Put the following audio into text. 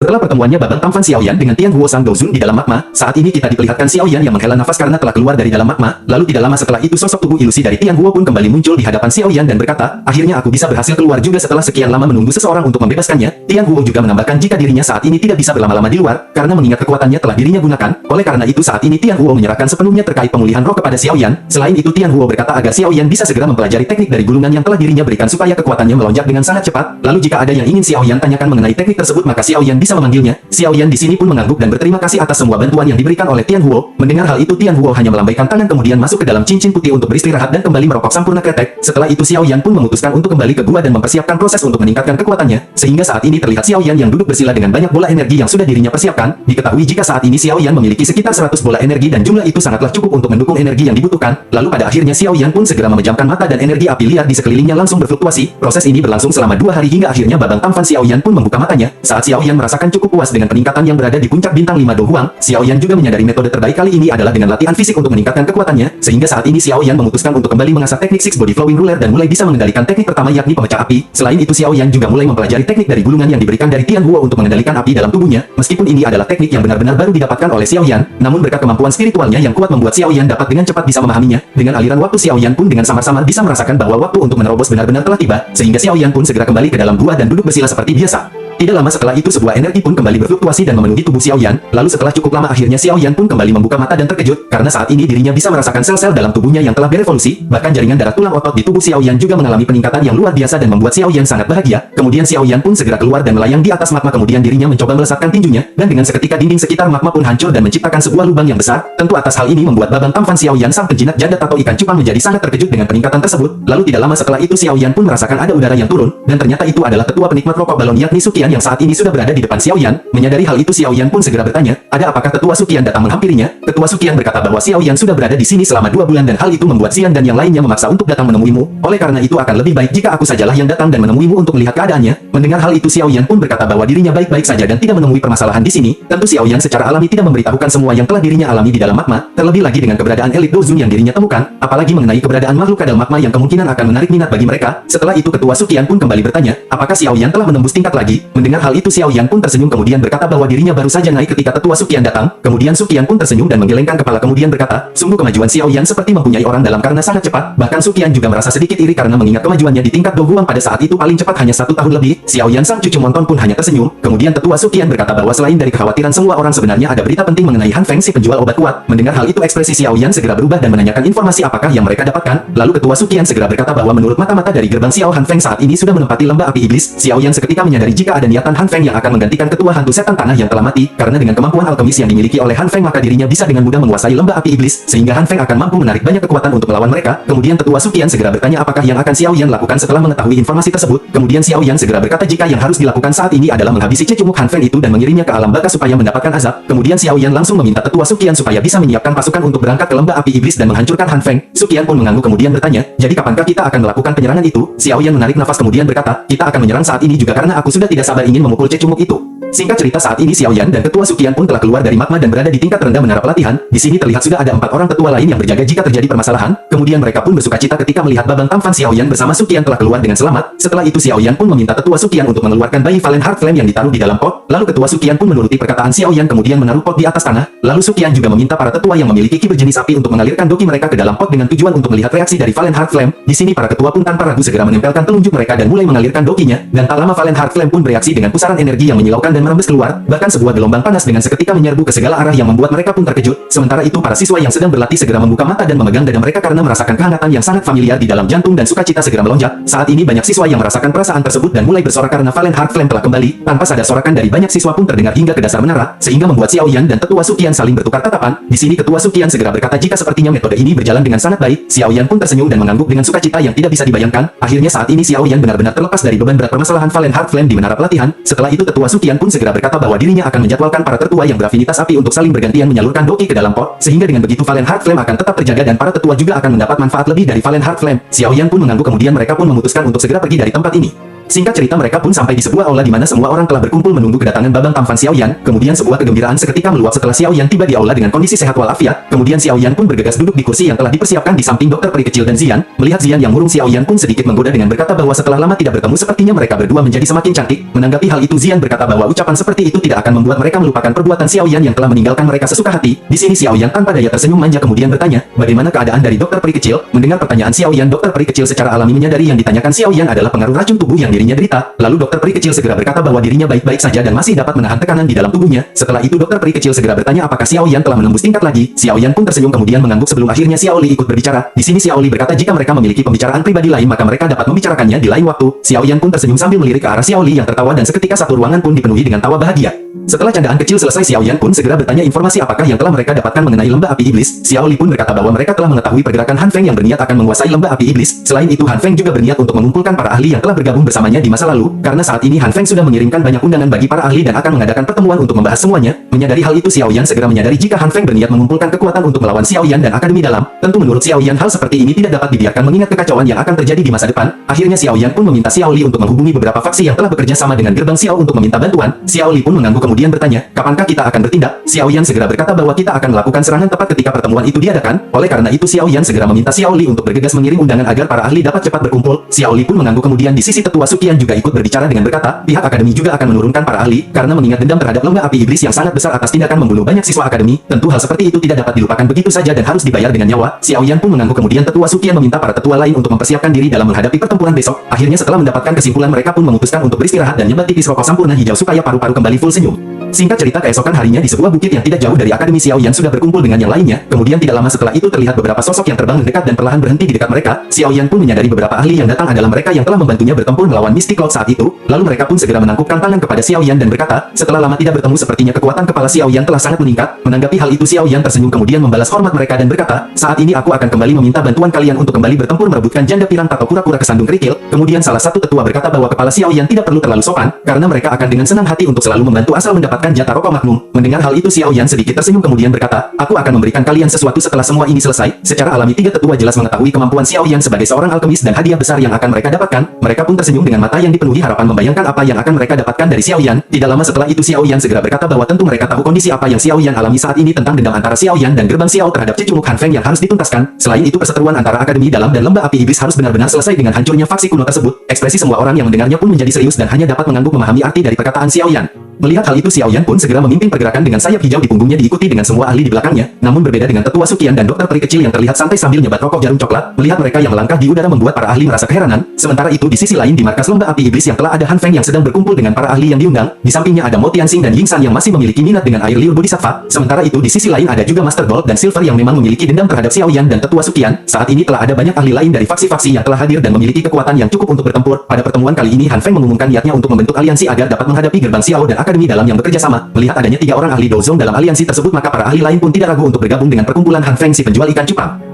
Setelah pertemuannya Babang Tamfan Xiaoyan dengan Tian Huo Sang Douzun di dalam magma, saat ini kita diperlihatkan Xiaoyan yang menghela nafas karena telah keluar dari dalam magma. Lalu tidak lama setelah itu sosok tubuh ilusi dari Tian Huo pun kembali muncul di hadapan Xiaoyan dan berkata, akhirnya aku bisa berhasil keluar juga setelah sekian lama menunggu seseorang untuk membebaskannya. Tian Huo juga menambahkan jika dirinya saat ini tidak bisa berlama-lama di luar, karena mengingat kekuatannya telah dirinya gunakan. Oleh karena itu saat ini Tian Huo menyerahkan sepenuhnya terkait pemulihan roh kepada Xiaoyan. Selain itu Tian Huo berkata agar Xiaoyan bisa segera mempelajari teknik dari gulungan yang telah dirinya berikan supaya kekuatannya melonjak dengan sangat cepat. Lalu jika ada yang ingin Xiaoyan tanyakan mengenai teknik tersebut maka Xiaoyan bisa memanggilnya. Xiaoyan di sini pun mengangguk dan berterima kasih atas semua bantuan yang diberikan oleh Tian Huo. Mendengar hal itu Tian Huo hanya melambaikan tangan kemudian masuk ke dalam cincin putih untuk beristirahat dan kembali merokok sampurna kretek. Setelah itu Xiaoyan pun memutuskan untuk kembali ke gua dan mempersiapkan proses untuk meningkatkan kekuatannya. Sehingga saat ini terlihat Xiaoyan yang duduk bersila dengan banyak bola energi yang sudah dirinya persiapkan. Diketahui jika saat ini Xiaoyan memiliki sekitar 100 bola energi dan jumlah itu sangatlah cukup untuk mendukung energi yang dibutuhkan. Lalu pada akhirnya Xiaoyan pun segera memejamkan mata dan energi api liar di sekelilingnya langsung berfluktuasi. Proses ini berlangsung selama 2 hari hingga akhirnya Babang Tamfan Xiaoyan pun membuka matanya. Saat Xiaoyan merasakan cukup puas dengan peningkatan yang berada di puncak bintang 5 Do Huang, Xiaoyan juga menyadari metode terbaik kali ini adalah dengan latihan fisik untuk meningkatkan kekuatannya, sehingga saat ini Xiaoyan memutuskan untuk kembali mengasah teknik Six Body Flowing Ruler dan mulai bisa mengendalikan teknik pertama yakni pemecah api. Selain itu Xiaoyan juga mulai mempelajari teknik dari gulungan yang diberikan dari Tian Huo untuk mengendalikan api dalam tubuhnya. Meskipun ini adalah teknik yang benar-benar baru didapatkan oleh Xiaoyan, namun berkat kemampuan spiritualnya yang kuat membuat Xiaoyan dapat dengan cepat bisa memahaminya. Dengan aliran waktu Xiaoyan pun dengan samar-samar bisa merasakan bahwa waktu untuk menerobos benar-benar telah tiba, sehingga Xiaoyan pun segera kembali ke dalam gua dan duduk bersila seperti biasa. Tidak lama setelah itu sebuah energi pun kembali berfluktuasi dan memenuhi tubuh Xiaoyan. Lalu setelah cukup lama akhirnya Xiaoyan pun kembali membuka mata dan terkejut karena saat ini dirinya bisa merasakan sel-sel dalam tubuhnya yang telah berevolusi. Bahkan jaringan darah tulang otot di tubuh Xiaoyan juga mengalami peningkatan yang luar biasa dan membuat Xiaoyan sangat bahagia. Kemudian Xiaoyan pun segera keluar dan melayang di atas magma kemudian dirinya mencoba melesatkan tinjunya dan dengan seketika dinding sekitar magma pun hancur dan menciptakan sebuah lubang yang besar. Tentu atas hal ini membuat Babang Tamfan Xiaoyan sang penjinak janda atau ikan cupang menjadi sangat terkejut dengan peningkatan tersebut. Lalu tidak lama setelah itu Xiaoyan pun merasakan ada udara yang turun dan ternyata itu adalah ketua penikmat rokok balon yakni Suqian yang saat ini sudah berada di depan Xiaoyan. Menyadari hal itu Xiaoyan pun segera bertanya, ada apakah ketua Suqian datang menghampirinya? Ketua Suqian berkata bahwa Xiaoyan sudah berada di sini selama 2 bulan dan hal itu membuat Xian dan yang lainnya memaksa untuk datang menemuimu. Oleh karena itu akan lebih baik jika aku sajalah yang datang dan menemuimu untuk melihat keadaannya. Mendengar hal itu Xiaoyan pun berkata bahwa dirinya baik-baik saja dan tidak menemui permasalahan di sini. Tentu Xiaoyan secara alami tidak memberitahukan semua yang telah dirinya alami di dalam magma, terlebih lagi dengan keberadaan elit Douzun yang dirinya temukan, apalagi mengenai keberadaan makhluk kadal magma yang kemungkinan akan menarik minat bagi mereka. Setelah itu ketua Suqian pun kembali bertanya, apakah Xiaoyan telah menembus tingkat lagi? Mendengar hal itu Xiaoyan pun tersenyum kemudian berkata bahwa dirinya baru saja naik ketika tetua Suqian datang. Kemudian Suqian pun tersenyum dan menggelengkan kepala kemudian berkata, sungguh kemajuan Xiaoyan seperti mempunyai orang dalam karena sangat cepat. Bahkan Suqian juga merasa sedikit iri karena mengingat kemajuannya di tingkat Do Huang pada saat itu paling cepat hanya 1 tahun lebih. Xiaoyan sang cucu monton pun hanya tersenyum. Kemudian tetua Suqian berkata bahwa selain dari kekhawatiran semua orang sebenarnya ada berita penting mengenai Han Feng si penjual obat kuat. Mendengar hal itu ekspresi Xiaoyan segera berubah dan menanyakan informasi apakah yang mereka dapatkan. Lalu ketua Suqian segera berkata bahwa menurut mata-mata dari gerbang Xiao Han Feng saat ini sudah menempati lembah api iblis. Xiaoyan seketika menyadari jika ada niatan Han Feng yang akan menggantikan ketua hantu setan tanah yang telah mati, karena dengan kemampuan alkemis yang dimiliki oleh Han Feng maka dirinya bisa dengan mudah menguasai lembah api iblis, sehingga Han Feng akan mampu menarik banyak kekuatan untuk melawan mereka. Kemudian tetua Suqian segera bertanya apakah yang akan Xiaoyan lakukan setelah mengetahui informasi tersebut. Kemudian Xiaoyan segera berkata jika yang harus dilakukan saat ini adalah menghabisi cecunguk Han Feng itu dan mengirimnya ke alam baka supaya mendapatkan azab. Kemudian Xiaoyan langsung meminta tetua Suqian supaya bisa menyiapkan pasukan untuk berangkat ke lembah api iblis dan menghancurkan Han Feng. Suqian pun mengangguk kemudian bertanya, jadi kapankah kita akan melakukan penyerangan itu? Xiaoyan menarik nafas kemudian berkata, kita akan menyerang saat ini juga karena aku sudah tidak sabar ingin memukul cecunguk itu. Singkat cerita saat ini Xiaoyan dan ketua Suqian pun telah keluar dari magma dan berada di tingkat rendah menara pelatihan. Di sini terlihat sudah ada 4 orang tetua lain yang berjaga jika terjadi permasalahan. Kemudian mereka pun bersukacita ketika melihat Babang Tamfan Xiaoyan bersama Suqian telah keluar dengan selamat. Setelah itu Xiaoyan pun meminta tetua Suqian untuk mengeluarkan bayi Valen Heart Flame yang ditaruh di dalam pot. Lalu ketua Suqian pun menuruti perkataan Xiaoyan kemudian menaruh pot di atas tanah. Lalu Suqian juga meminta para tetua yang memiliki ki berjenis api untuk mengalirkan doki mereka ke dalam pot dengan tujuan untuk melihat reaksi dari Valen Heart Flame. Di sini para ketua pun tanpa ragu segera menempelkan telunjuk mereka dan mulai mengalirkan dokinya. Dan tak lama Valen Heart Flame pun bereaksi dengan pusaran energi yang menyilaukan dan merembes keluar. Bahkan sebuah gelombang panas dengan seketika menyerbu ke segala arah yang membuat mereka pun terkejut. Sementara itu para siswa yang sedang berlatih segera membuka mata dan memegang dada mereka karena merasakan kehangatan yang sangat familiar di dalam jantung dan sukacita segera melonjak. Saat ini banyak siswa yang merasakan perasaan tersebut dan mulai bersorak karena Valen Heart Flame telah kembali. Tanpa sadar sorakan dari banyak siswa pun terdengar hingga ke dasar menara, sehingga membuat Xiaoyan dan tetua Suqian saling bertukar tatapan. Di sini ketua Suqian segera berkata jika sepertinya metode ini berjalan dengan sangat baik. Xiaoyan pun tersenyum dan mengangguk dengan sukacita yang tidak bisa dibayangkan. Akhirnya saat ini Xiaoyan benar-benar terlepas dari beban berat permasalahan Valen Heart Flame di menara pelatihan. Setelah itu tetua Suqian pun segera berkata bahwa dirinya akan menjadwalkan para tetua yang berafinitas api untuk saling bergantian menyalurkan doki ke dalam pot, sehingga dengan begitu Valen Heart Flame akan tetap terjaga dan para tetua juga akan mendapat manfaat lebih dari Valen Heart Flame. Xiaoyan pun mengangguk kemudian mereka pun memutuskan untuk segera pergi dari tempat ini. Singkat cerita mereka pun sampai di sebuah aula di mana semua orang telah berkumpul menunggu kedatangan Babang Tampan Xiaoyan. Kemudian sebuah kegembiraan seketika meluap setelah Xiaoyan tiba di aula dengan kondisi sehat walafiat. Kemudian Xiaoyan pun bergegas duduk di kursi yang telah dipersiapkan di samping dokter peri kecil dan Zian. Melihat Zian yang murung, Xiaoyan pun sedikit menggoda dengan berkata bahwa setelah lama tidak bertemu sepertinya mereka berdua menjadi semakin cantik. Menanggapi hal itu Zian berkata bahwa ucapan seperti itu tidak akan membuat mereka melupakan perbuatan Xiaoyan yang telah meninggalkan mereka sesuka hati. Di sini Xiaoyan tanpa daya tersenyum manja kemudian bertanya, bagaimana keadaan dari dokter peri kecil? Mendengar pertanyaan Xiaoyan, dokter peri kecil secara alami menyadari yang ditanyakan Xiaoyan adalah pengaruh racun tubuh yang dirinya derita. Lalu dokter peri kecil segera berkata bahwa dirinya baik-baik saja dan masih dapat menahan tekanan di dalam tubuhnya. Setelah itu dokter peri kecil segera bertanya apakah Xiaoyan telah menembus tingkat lagi. Xiaoyan pun tersenyum kemudian mengangguk sebelum akhirnya Xiaoli ikut berbicara. Di sini Xiaoli berkata jika mereka memiliki pembicaraan pribadi lain maka mereka dapat membicarakannya di lain waktu. Xiaoyan pun tersenyum sambil melirik ke arah Xiaoli yang tertawa dan seketika satu ruangan pun dipenuhi dengan tawa bahagia. Setelah candaan kecil selesai Xiaoyan pun segera bertanya informasi apakah yang telah mereka dapatkan mengenai lembah api iblis. Xiaoli pun berkata bahwa mereka telah mengetahui pergerakan Han Feng yang berniat akan menguasai lembah api iblis. Selain itu Han Feng juga berniat untuk mengumpulkan para ahli yang telah bergabung bersamanya di masa lalu. Karena saat ini Han Feng sudah mengirimkan banyak undangan bagi para ahli dan akan mengadakan pertemuan untuk membahas semuanya. Menyadari hal itu Xiaoyan segera menyadari jika Han Feng berniat mengumpulkan kekuatan untuk melawan Xiaoyan dan Akademi Dalam. Tentu menurut Xiaoyan hal seperti ini tidak dapat dibiarkan mengingat kekacauan yang akan terjadi di masa depan. Akhirnya Xiaoyan pun meminta Xiaoli untuk menghubungi beberapa faksi yang telah bekerja sama dengan Gerbang Xiao untuk meminta bantuan. Xiaoli pun mengangguk kemudian bertanya, kapankah kita akan bertindak? Xiaoyan segera berkata bahwa kita akan melakukan serangan tepat ketika pertemuan itu diadakan. Oleh karena itu Xiaoyan segera meminta Xiaoli untuk bergegas mengirim undangan agar para ahli dapat cepat berkumpul. Xiaoli pun mengangguk kemudian di sisi tetua Sukian juga ikut berbicara dengan berkata, pihak akademi juga akan menurunkan para ahli karena mengingat dendam terhadap lembah api iblis yang sangat besar atas tindakan membunuh banyak siswa akademi. Tentu hal seperti itu tidak dapat dilupakan begitu saja dan harus dibayar dengan nyawa. Xiaoyan pun mengangguk kemudian tetua Sukian meminta para tetua lain untuk mempersiapkan diri dalam menghadapi pertempuran besok. Akhirnya setelah mendapatkan kesimpulan mereka pun memutuskan untuk beristirahat dan nyebat tipis rokok sampurna hijau supaya paru-paru kembali full senyum. Singkat cerita keesokan harinya di sebuah bukit yang tidak jauh dari Akademi Xiaoyan sudah berkumpul dengan yang lainnya. Kemudian tidak lama setelah itu terlihat beberapa sosok yang terbang mendekat dan perlahan berhenti di dekat mereka. Xiaoyan pun menyadari beberapa ahli yang datang adalah mereka yang telah membantunya bertempur melawan Mystic Cloud saat itu. Lalu mereka pun segera menangkupkan tangan kepada Xiaoyan dan berkata, setelah lama tidak bertemu sepertinya kekuatan kepala Xiaoyan telah sangat meningkat. Menanggapi hal itu Xiaoyan tersenyum kemudian membalas hormat mereka dan berkata, saat ini aku akan kembali meminta bantuan kalian untuk kembali bertempur merebutkan janda pirang atau kura-kura kesandung kerikil. Kemudian salah satu tetua berkata bahwa kepala Xiaoyan tidak perlu terlalu sopan karena mereka akan dengan senang hati untuk selalu membantu asal mendapatkan jatah rokok makmum. Mendengar hal itu Xiaoyan sedikit tersenyum kemudian berkata, aku akan memberikan kalian sesuatu setelah semua ini selesai. Secara alami tiga tetua jelas mengetahui kemampuan Xiaoyan sebagai seorang alkemis dan hadiah besar yang akan mereka dapatkan. Mereka pun tersenyum dengan mata yang dipenuhi harapan membayangkan apa yang akan mereka dapatkan dari Xiaoyan. Tidak lama setelah itu Xiaoyan segera berkata bahwa tentu mereka tahu kondisi apa yang Xiaoyan alami saat ini tentang dendam antara Xiaoyan dan Gerbang Xiao terhadap cicunguk Han Feng yang harus dituntaskan. Selain itu perseteruan antara Akademi Dalam dan Lembah Api Iblis harus benar-benar selesai dengan hancurnya faksi kuno tersebut. Ekspresi semua orang yang mendengarnya pun menjadi serius dan hanya dapat mengangguk memahami arti dari perkataan Xiaoyan. Melihat hal itu Xiaoyan pun segera memimpin pergerakan dengan sayap hijau di punggungnya diikuti dengan semua ahli di belakangnya. Namun berbeda dengan tetua Sukian dan dokter peri kecil yang terlihat santai sambil nyebat rokok jarum coklat, melihat mereka yang melangkah di udara membuat para ahli merasa keheranan. Sementara itu di sisi lain di markas lembah api iblis yang telah ada Han Feng yang sedang berkumpul dengan para ahli yang diundang. Di sampingnya ada Mo Tianxing dan Ying San yang masih memiliki minat dengan air liur bodhisattva. Sementara itu di sisi lain ada juga Master Gold dan Silver yang memang memiliki dendam terhadap Xiaoyan dan tetua Sukian. Saat ini telah ada banyak ahli lain dari faksi-faksi yang telah hadir dan memiliki kekuatan yang cukup untuk bertempur. Pada pertemuan kali ini Han Feng mengumumkan niatnya untuk membentuk aliansi agar dapat menghadapi Gerbang Xiao dan Akademi Dalam yang bekerja sama. Melihat adanya 3 orang ahli Dozong dalam aliansi tersebut maka para ahli lain pun tidak ragu untuk bergabung dengan perkumpulan Han Feng si penjual ikan cupang.